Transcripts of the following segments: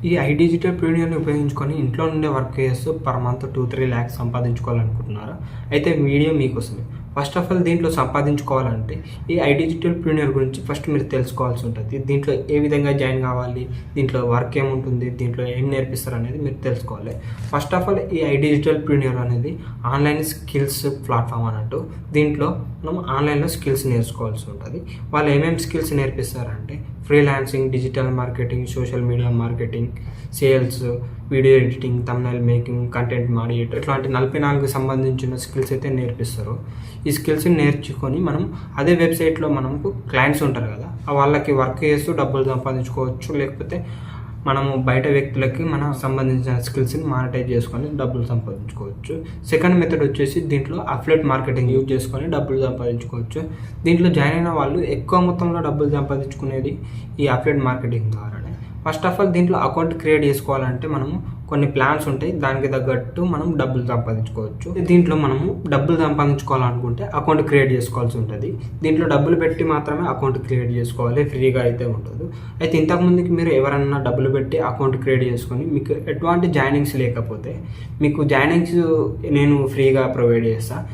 ఈ ఐడిజిటల్ ప్రీమియంని ఉపయోగించుకొని ఇంట్లో నుండే వర్క్ చేస్తూ పర్ మంత్ 2-3 lakhs సంపాదించుకోవాలనుకుంటున్నారా? అయితే వీడియో మీకోసమే. ఫస్ట్ ఆఫ్ ఆల్ దీంట్లో సంపాదించుకోవాలంటే ఈ ఐడిజిటల్ ప్రీమియర్ గురించి ఫస్ట్ మీరు తెలుసుకోవాల్సి ఉంటుంది. దీంట్లో ఏ విధంగా జాయిన్ కావాలి, దీంట్లో వర్క్ ఏముంటుంది, దీంట్లో ఏం నేర్పిస్తారు అనేది మీరు తెలుసుకోవాలి. ఫస్ట్ ఆఫ్ ఆల్ ఈ ఐడిజిటల్ ప్రీమియర్ అనేది ఆన్లైన్ స్కిల్స్ ప్లాట్ఫామ్ అన్నట్టు. దీంట్లో మనం ఆన్లైన్లో స్కిల్స్ నేర్చుకోవాల్సి ఉంటుంది. వాళ్ళు ఏమేమి స్కిల్స్ నేర్పిస్తారంటే freelancing, digital marketing, social media marketing, sales, video editing, thumbnail making, content moderator, ఇట్లాంటి 44 సంబంధించిన స్కిల్స్ అయితే నేర్పిస్తారు. ఈ స్కిల్స్ని నేర్చుకొని మనం అదే వెబ్సైట్లో మనకు క్లయింట్స్ ఉంటారు కదా, వాళ్ళకి వర్క్ చేస్తూ డబ్బులు సంపాదించుకోవచ్చు. లేకపోతే మనము బయట వ్యక్తులకి మనం సంబంధించిన స్కిల్స్ని మానిటైజ్ చేసుకొని డబ్బులు సంపాదించుకోవచ్చు. సెకండ్ మెథడ్ వచ్చేసి దీంట్లో అఫిలియేట్ మార్కెటింగ్ యూజ్ చేసుకొని డబ్బులు సంపాదించుకోవచ్చు. దీంట్లో జాయిన్ అయిన వాళ్ళు ఎక్కువ మొత్తంలో డబ్బులు సంపాదించుకునేది ఈ అఫిలియేట్ మార్కెటింగ్ ద్వారానే. ఫస్ట్ ఆఫ్ ఆల్ దీంట్లో అకౌంట్ క్రియేట్ చేసుకోవాలంటే మనము కొన్ని ప్లాన్స్ ఉంటాయి, దానికి తగ్గట్టు మనం డబ్బులు సంపాదించుకోవచ్చు. దీంట్లో మనము డబ్బులు సంపాదించుకోవాలనుకుంటే అకౌంట్ క్రియేట్ చేసుకోవాల్సి ఉంటుంది. దీంట్లో డబ్బులు పెట్టి మాత్రమే అకౌంట్ క్రియేట్ చేసుకోవాలి, ఫ్రీగా అయితే ఉండదు. అయితే ఇంతకుముందుకి మీరు ఎవరన్నా డబ్బులు పెట్టి అకౌంట్ క్రియేట్ చేసుకొని మీకు ఎటువంటి జాయినింగ్స్ లేకపోతే మీకు జాయినింగ్స్ నేను ఫ్రీగా ప్రొవైడ్ చేస్తాను.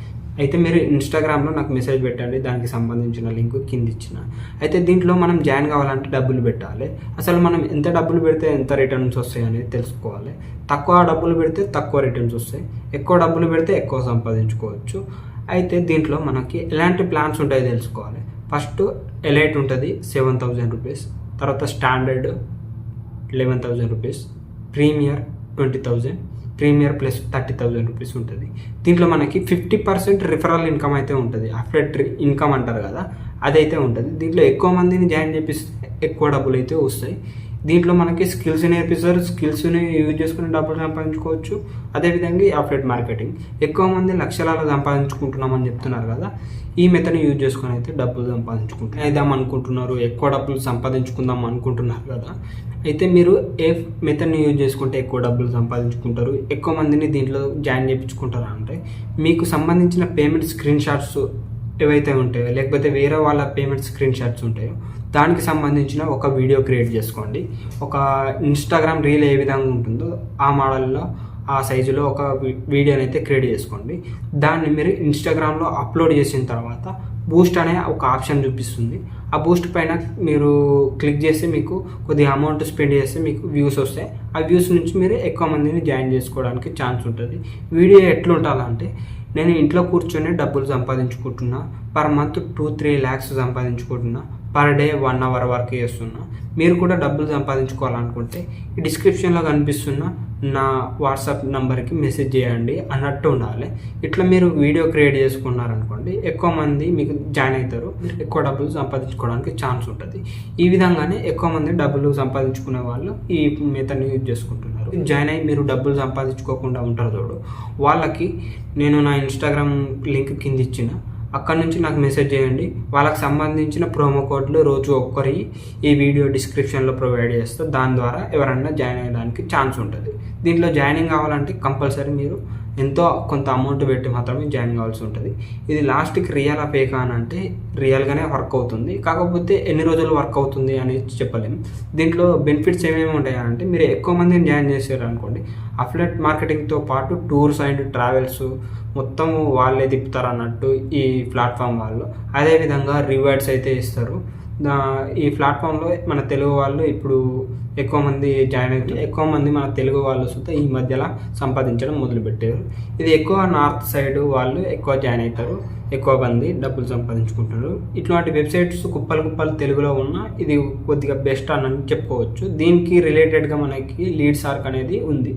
అయితే మీరు ఇన్స్టాగ్రామ్లో నాకు మెసేజ్ పెట్టండి, దానికి సంబంధించిన లింక్ కింద ఇచ్చిన. అయితే దీంట్లో మనం జాయిన్ కావాలంటే డబ్బులు పెట్టాలి. అసలు మనం ఎంత డబ్బులు పెడితే ఎంత రిటర్న్స్ వస్తాయి అనేది తెలుసుకోవాలి. తక్కువ డబ్బులు పెడితే తక్కువ రిటర్న్స్ వస్తాయి, ఎక్కువ డబ్బులు పెడితే ఎక్కువ సంపాదించుకోవచ్చు. అయితే దీంట్లో మనకి ఎలాంటి ప్లాన్స్ ఉంటాయో తెలుసుకోవాలి. ఫస్ట్ ఎలైట్ ఉంటుంది 7,000 రూపీస్, తర్వాత standard 11,000 rupees, premier 20,000, premier plus 30,000 rupees ఉంటుంది. దీంట్లో మనకి 50% రిఫరల్ ఇన్కమ్ అయితే ఉంటుంది. అఫిలియేట్ ఇన్కమ్ అంటారు కదా, అదైతే ఉంటుంది. దీంట్లో ఎక్కువ మందిని జాయిన్ చేపిస్తే ఎక్కువ డబ్బులు అయితే వస్తాయి. దీంట్లో మనకి స్కిల్స్ నేర్పిస్తారు, స్కిల్స్ని యూజ్ చేసుకుని డబ్బులు సంపాదించుకోవచ్చు. అదేవిధంగా అఫిలియేట్ మార్కెటింగ్ ఎక్కువ మంది లక్షలాలు సంపాదించుకుంటున్నామని చెప్తున్నారు కదా, ఈ మెథడ్ని యూజ్ చేసుకొని అయితే డబ్బులు సంపాదించుకుంటాం అనుకుంటున్నారు, ఎక్కువ డబ్బులు సంపాదించుకుందాం అనుకుంటున్నారు కదా. అయితే మీరు ఏ మెథడ్ని యూజ్ చేసుకుంటే ఎక్కువ డబ్బులు సంపాదించుకుంటారు, ఎక్కువ మందిని దీంట్లో జాయిన్ చేయించుకుంటారా అంటే మీకు సంబంధించిన పేమెంట్ స్క్రీన్ షాట్స్ ఏవైతే ఉంటాయో, లేకపోతే వేరే వాళ్ళ పేమెంట్ స్క్రీన్ షాట్స్ ఉంటాయో దానికి సంబంధించిన ఒక వీడియో క్రియేట్ చేసుకోండి. ఒక ఇన్స్టాగ్రామ్ రీల్ ఏ విధంగా ఉంటుందో ఆ మోడల్లో ఆ సైజులో ఒక వీడియోని అయితే క్రియేట్ చేసుకోండి. దాన్ని మీరు ఇన్స్టాగ్రామ్లో అప్లోడ్ చేసిన తర్వాత బూస్ట్ అనే ఒక ఆప్షన్ చూపిస్తుంది. ఆ బూస్ట్ పైన మీరు క్లిక్ చేస్తే మీకు కొద్దిగా అమౌంట్ స్పెండ్ చేస్తే మీకు వ్యూస్ వస్తాయి. ఆ వ్యూస్ నుంచి మీరు ఎక్కువ మందిని జాయిన్ చేసుకోవడానికి ఛాన్స్ ఉంటుంది. వీడియో ఎట్లుంటాలంటే నేను ఇంట్లో కూర్చొని డబ్బులు సంపాదించుకుంటున్నా, పర్ మంత్ 2-3 lakhs సంపాదించుకుంటున్నా, పర్ డే 1 hour వర్క్ చేస్తున్నా. మీరు కూడా డబ్బులు సంపాదించుకోవాలనుకుంటే ఈ డిస్క్రిప్షన్లో కనిపిస్తున్న నా వాట్సాప్ నెంబర్కి మెసేజ్ చేయండి అన్నట్టు ఉండాలి. ఇట్లా మీరు వీడియో క్రియేట్ చేసుకున్నారనుకోండి, ఎక్కువ మంది మీకు జాయిన్ అవుతారు, ఎక్కువ డబ్బులు సంపాదించుకోవడానికి ఛాన్స్ ఉంటుంది. ఈ విధంగానే ఎక్కువ మంది డబ్బులు సంపాదించుకునే వాళ్ళు ఈ మెథడ్ని యూజ్ చేసుకుంటున్నారు. జాయిన్ అయ్యి మీరు డబ్బులు సంపాదించుకోకుండా ఉంటారు చూడు, వాళ్ళకి నేను నా ఇన్స్టాగ్రామ్ లింక్ కింద ఇచ్చిన, అక్కడ నుంచి నాకు మెసేజ్ చేయండి. వాళ్ళకి సంబంధించిన ప్రోమో కోడ్లు రోజు ఒక్కరి ఈ వీడియో డిస్క్రిప్షన్లో ప్రొవైడ్ చేస్తే దాని ద్వారా ఎవరన్నా జాయిన్ అయ్యడానికి ఛాన్స్ ఉంటుంది. దీంట్లో జాయినింగ్ కావాలంటే కంపల్సరీ మీరు ఎంతో కొంత అమౌంట్ పెట్టి మాత్రమే జాయిన్ కావాల్సి ఉంటుంది. ఇది లాస్ట్కి రియల్ ఫేక్ అని అంటే రియల్గానే వర్క్ అవుతుంది, కాకపోతే ఎన్ని రోజులు వర్క్ అవుతుంది అనేది చెప్పలేము. దీంట్లో బెనిఫిట్స్ ఏమేమి ఉంటాయంటే మీరు ఎక్కువ మందిని జాయిన్ చేశారు అనుకోండి, అఫిలియేట్ మార్కెటింగ్తో పాటు టూర్స్ అండ్ ట్రావెల్స్ మొత్తం వాళ్ళే తిప్పుతారు అన్నట్టు ఈ ప్లాట్ఫామ్ వాళ్ళు. అదేవిధంగా రివార్డ్స్ అయితే ఇస్తారు. ఈ ప్లాట్ఫామ్లో మన తెలుగు వాళ్ళు ఇప్పుడు ఎక్కువ మంది జాయిన్ అవుతారు. ఎక్కువ మంది మన తెలుగు వాళ్ళు సుతా ఈ మధ్యలో సంపాదించడం మొదలుపెట్టారు. ఇది ఎక్కువ నార్త్ సైడ్ వాళ్ళు ఎక్కువ జాయిన్ అవుతారు, ఎక్కువ మంది డబ్బులు సంపాదించుకుంటారు. ఇట్లాంటి వెబ్సైట్స్ కుప్పలు తెలుగులో ఉన్న ఇది కొద్దిగా బెస్ట్ అని చెప్పుకోవచ్చు. దీనికి రిలేటెడ్గా మనకి లీడ్స్ ఆర్క్ అనేది ఉంది.